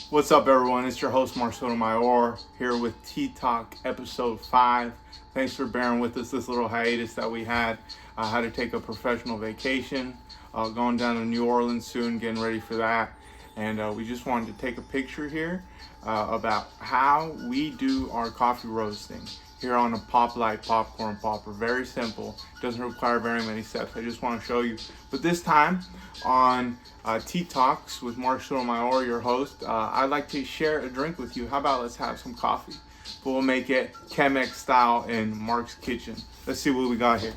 What's up, everyone? It's your host, Mark Sotomayor, here with Tea Talk episode 5. Thanks for bearing with us this little hiatus that we had. I had to take a professional vacation, going down to New Orleans soon, getting ready for that. And we just wanted to take a picture here about how we do our coffee roasting here on a Pop Light popcorn popper. Very simple. Doesn't require very many steps. I just want to show you. But this time on Tea Talks with Mark Sotomayor, your host, I'd like to share a drink with you. How about let's have some coffee? But we'll make it Chemex style in Mark's kitchen. Let's see what we got here.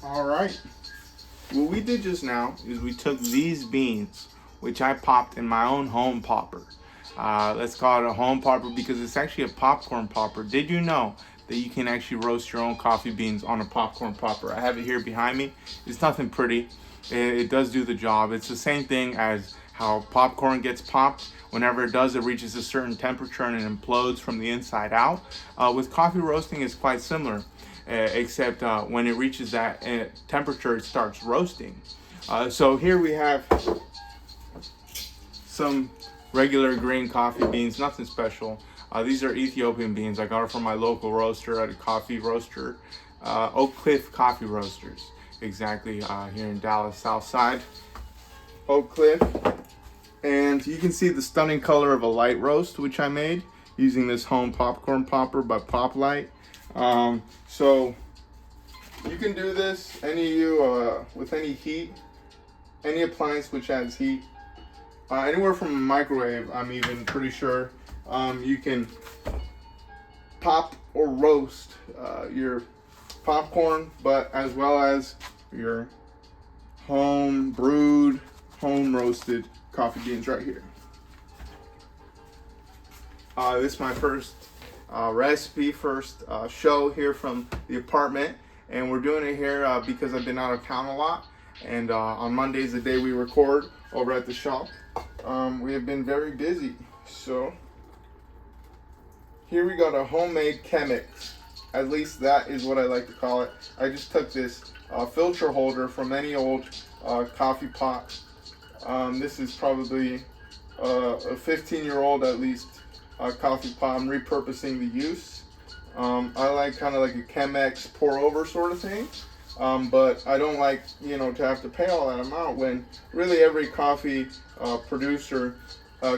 All right. What we did just now is we took these beans, which I popped in my own home popper. Let's call it a home popper because it's actually a popcorn popper. Did you know that you can actually roast your own coffee beans on a popcorn popper? I have it here behind me. It's nothing pretty. It does do the job. It's the same thing as how popcorn gets popped. Whenever it does, it reaches a certain temperature and it implodes from the inside out. With coffee roasting, it's quite similar. Except when it reaches that temperature, it starts roasting. So here we have some regular green coffee beans, nothing special. These are Ethiopian beans. I got it from my local roaster at a coffee roaster, Oak Cliff Coffee Roasters, exactly here in Dallas, South Side. Oak Cliff. And you can see the stunning color of a light roast, which I made using this home popcorn popper by Pop Light. So you can do this, any of you, with any heat, any appliance which adds heat, anywhere from a microwave. I'm even pretty sure you can pop or roast your popcorn, but as well as your home brewed, home roasted coffee beans right here. This is my first recipe, first show here from the apartment, and we're doing it here because I've been out of town a lot, and on Mondays, the day we record over at the shop, we have been very busy. So here we got a homemade Chemex. At least that is what I like to call it. I just took this filter holder from any old coffee pot. This is probably a 15-year-old at least coffee pot. I'm repurposing the use. I like kind of like a Chemex pour over sort of thing, but I don't like to have to pay all that amount when really every coffee producer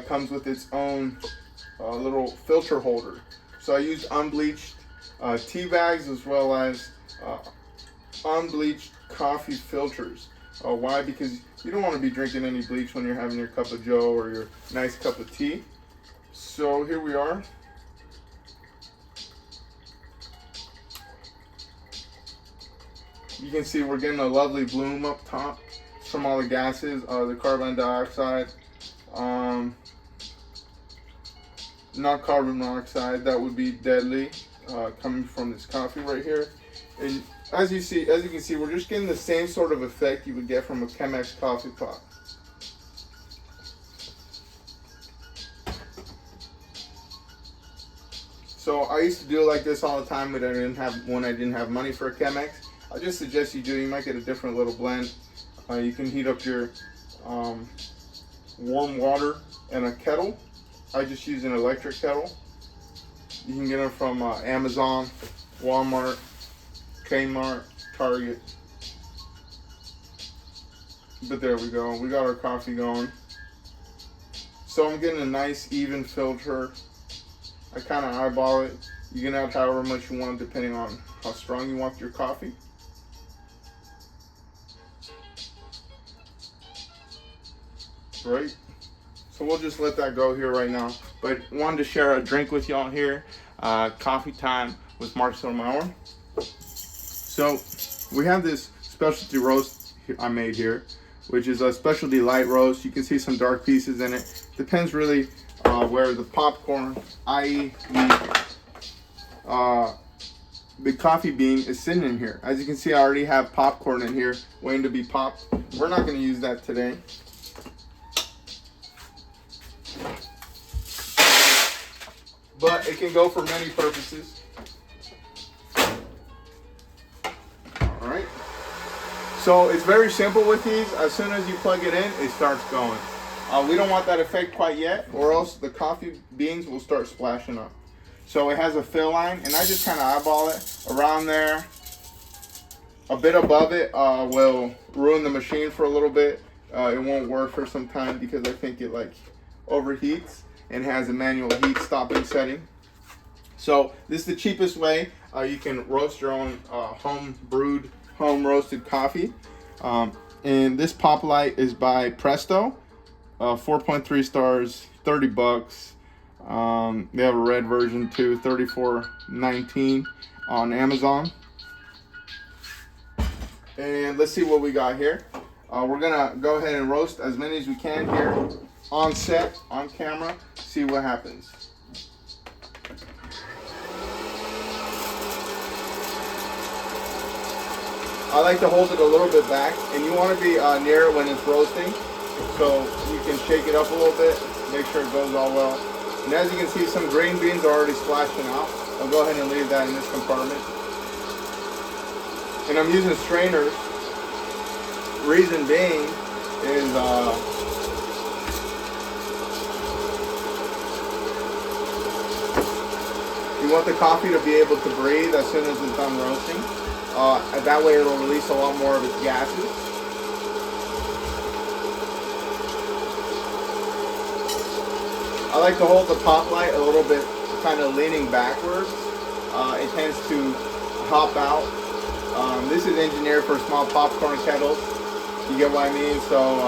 comes with its own little filter holder. So I use unbleached tea bags as well as unbleached coffee filters. Why? Because you don't want to be drinking any bleach when you're having your cup of joe or your nice cup of tea. So here we are. You can see we're getting a lovely bloom up top from all the gases, the carbon dioxide, not carbon monoxide, that would be deadly, coming from this coffee right here. And as you can see, we're just getting the same sort of effect you would get from a Chemex coffee pot. So I used to do it like this all the time when I didn't have money for a Chemex. I just suggest you do. You might get a different little blend. You can heat up your warm water in a kettle. I just use an electric kettle. You can get them from Amazon, Walmart, Kmart, Target. But there we go. We got our coffee going. So I'm getting a nice even filter. I kind of eyeball it. You can add however much you want depending on how strong you want your coffee. Right? So we'll just let that go here right now. But wanted to share a drink with y'all here. Coffee time with Mark Sotomayor. So we have this specialty roast I made here, which is a specialty light roast. You can see some dark pieces in it. Depends really where the popcorn, i.e. the coffee bean is sitting in here. As you can see, I already have popcorn in here waiting to be popped. We're not going to use that today. but it can go for many purposes. All right. So it's very simple with these. As soon as you plug it in, it starts going. We don't want that effect quite yet, or else the coffee beans will start splashing up. So it has a fill line, and I just kind of eyeball it around there. A bit above it will ruin the machine for a little bit. It won't work for some time because I think it like overheats and has a manual heat stopping setting. So this is the cheapest way you can roast your own home brewed, home roasted coffee. And this pop light is by Presto. 4.3 stars, 30 bucks. They have a red version too, $34.19 on Amazon. And let's see what we got here. We're gonna go ahead and roast as many as we can here on set, on camera, see what happens. I like to hold it a little bit back, and you want to be near it when it's roasting, so you can shake it up a little bit, make sure it goes all well. And as you can see, some green beans are already splashing out. I'll go ahead and leave that in this compartment. And I'm using strainers. Reason being is you want the coffee to be able to breathe as soon as it's done roasting. That way it'll release a lot more of its gases. I like to hold the pop light a little bit, kind of leaning backwards. It tends to hop out. This is engineered for small popcorn kettles. You get what I mean? So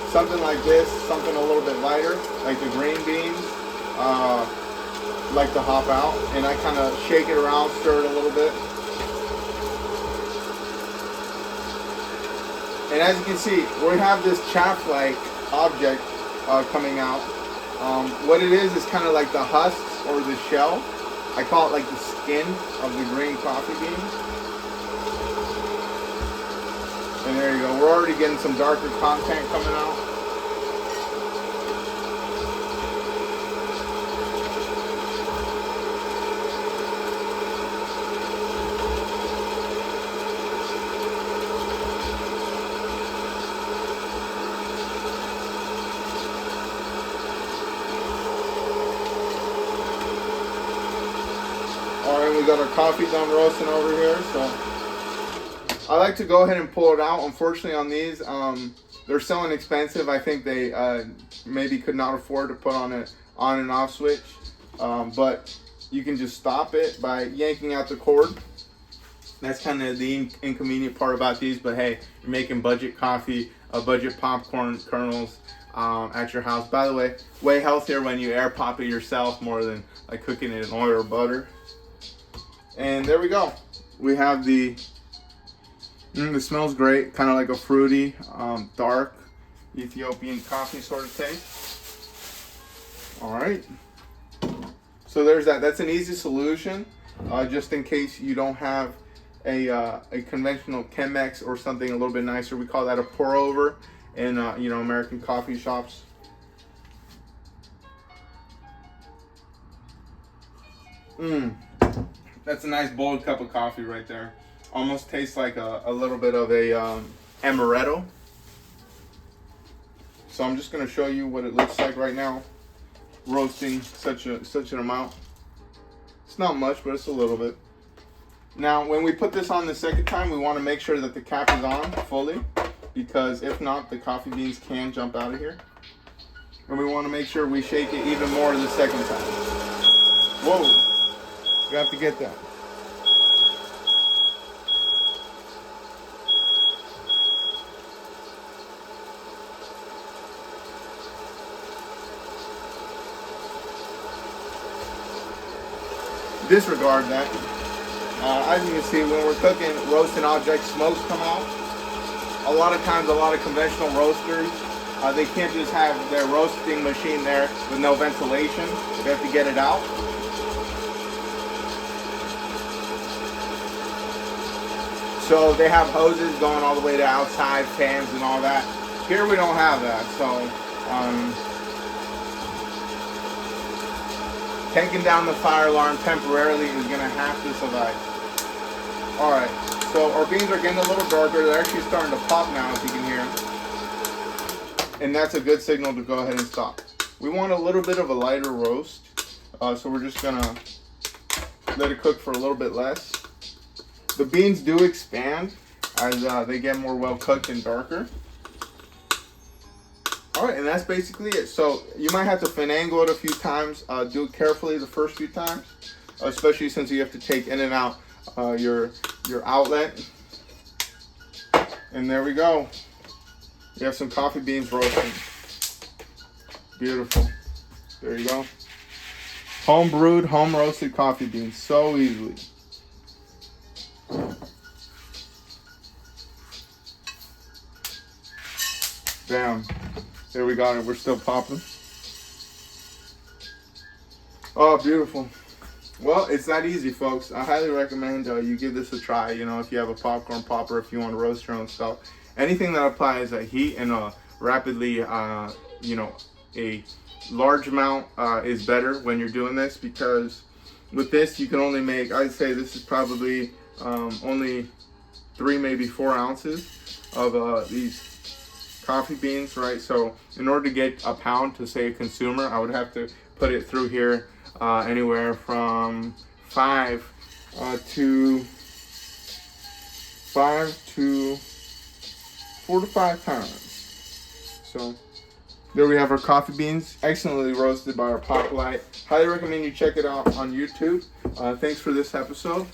something like this, something a little bit lighter, like the green beans, like to hop out. And I kind of shake it around, stir it a little bit. And as you can see, we have this chaff-like object coming out. What it is kind of like the husks or the shell. I call it like the skin of the green coffee bean. And there you go. We're already getting some darker content coming out. Alright, we got our coffee done roasting over here, so I like to go ahead and pull it out. Unfortunately on these, they're selling expensive. I think they maybe could not afford to put on an on and off switch, but you can just stop it by yanking out the cord. That's kind of the inconvenient part about these, but hey, you're making budget coffee, budget popcorn kernels at your house. By the way healthier when you air pop it yourself more than like cooking it in oil or butter. And there we go. We have the it smells great, kind of like a fruity, dark Ethiopian coffee sort of taste. All right. So there's that. That's an easy solution, just in case you don't have a conventional Chemex or something a little bit nicer. We call that a pour over in American coffee shops. That's a nice bold cup of coffee right there. Almost tastes like a little bit of a amaretto. So I'm just going to show you what it looks like right now, roasting such an amount. It's not much, but it's a little bit. Now, when we put this on the second time, we want to make sure that the cap is on fully, because if not, the coffee beans can jump out of here. And we want to make sure we shake it even more the second time. Whoa! You have to get that. Disregard that. As you can see, when we're cooking roasting objects, smokes come out. A lot of times, a lot of conventional roasters, they can't just have their roasting machine there with no ventilation. They have to get it out. So they have hoses going all the way to outside, fans and all that. Here we don't have that, so taking down the fire alarm temporarily is going to have to survive. Alright, so our beans are getting a little darker. They're actually starting to pop now, as you can hear. And that's a good signal to go ahead and stop. We want a little bit of a lighter roast, so we're just going to let it cook for a little bit less. The beans do expand as they get more well cooked and darker. Alright, and that's basically it. So you might have to finagle it a few times. Do it carefully the first few times, especially since you have to take in and out your outlet. And there we go. You have some coffee beans roasting. Beautiful. There you go. Home brewed, home roasted coffee beans so easily. Bam. There we got it. We're still popping. Oh, beautiful. Well, it's that easy, folks. I highly recommend you give this a try. You know, if you have a popcorn popper, if you want to roast your own stuff. Anything that applies heat and rapidly, you know, a large amount is better when you're doing this, because with this you can only make, I'd say this is probably only 3, maybe 4 ounces of these coffee beans, right? So in order to get a pound to, say, a consumer, I would have to put it through here anywhere from 5 to 4 to 5 times. So there we have our coffee beans, excellently roasted by our Pop Light. Highly recommend you check it out on YouTube. Thanks for this episode.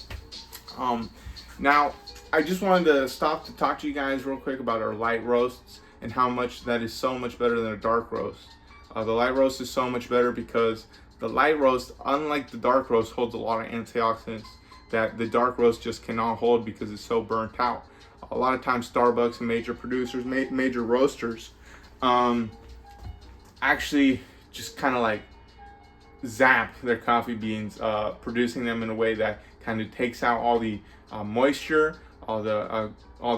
Now, I just wanted to stop to talk to you guys real quick about our light roasts and how much that is so much better than a dark roast. The light roast is so much better because the light roast, unlike the dark roast, holds a lot of antioxidants that the dark roast just cannot hold because it's so burnt out. A lot of times Starbucks and major producers, major roasters, actually just kind of like zap their coffee beans, producing them in a way that kind of takes out all the moisture, all the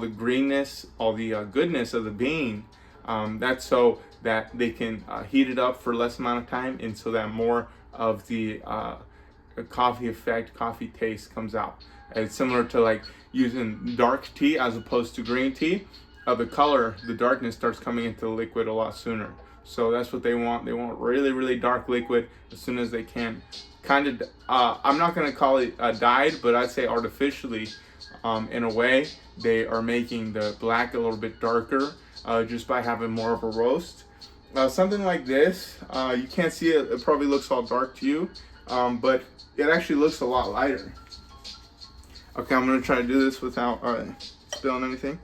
greenness, all the goodness of the bean. That's so that they can heat it up for less amount of time, and so that more of the coffee effect, coffee taste comes out. It's similar to like using dark tea as opposed to green tea. The color, the darkness starts coming into the liquid a lot sooner. So that's what they want. They want really, really dark liquid as soon as they can. Kind of, I'm not going to call it dyed, but I'd say artificially, in a way, they are making the black a little bit darker just by having more of a roast. Something like this, you can't see it. It probably looks all dark to you, but it actually looks a lot lighter. Okay, I'm going to try to do this without spilling anything.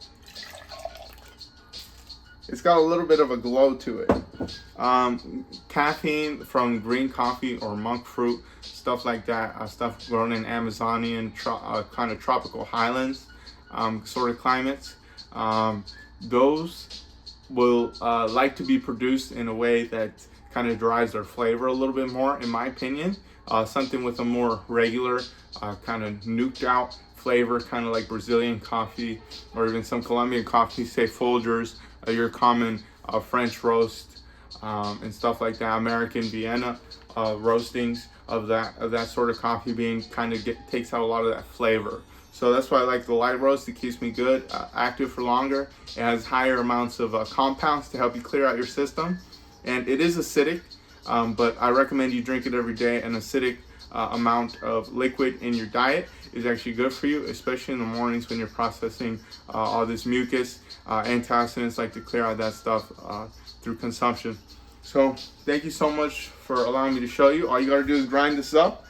It's got a little bit of a glow to it. Caffeine from green coffee or monk fruit, stuff like that, stuff grown in Amazonian kind of tropical highlands sort of climates. Those will like to be produced in a way that kind of drives their flavor a little bit more, in my opinion. Something with a more regular kind of nuked out flavor, kind of like Brazilian coffee or even some Colombian coffee, say Folgers, your common French roast and stuff like that. American Vienna roastings of that sort of coffee bean kind of takes out a lot of that flavor. So that's why I like the light roast. It keeps me good, active for longer. It has higher amounts of compounds to help you clear out your system, and it is acidic, but I recommend you drink it every day. An acidic amount of liquid in your diet is actually good for you, especially in the mornings when you're processing all this mucus. Antioxidants like to clear out that stuff through consumption. So thank you so much for allowing me to show you. All you got to do is grind this up.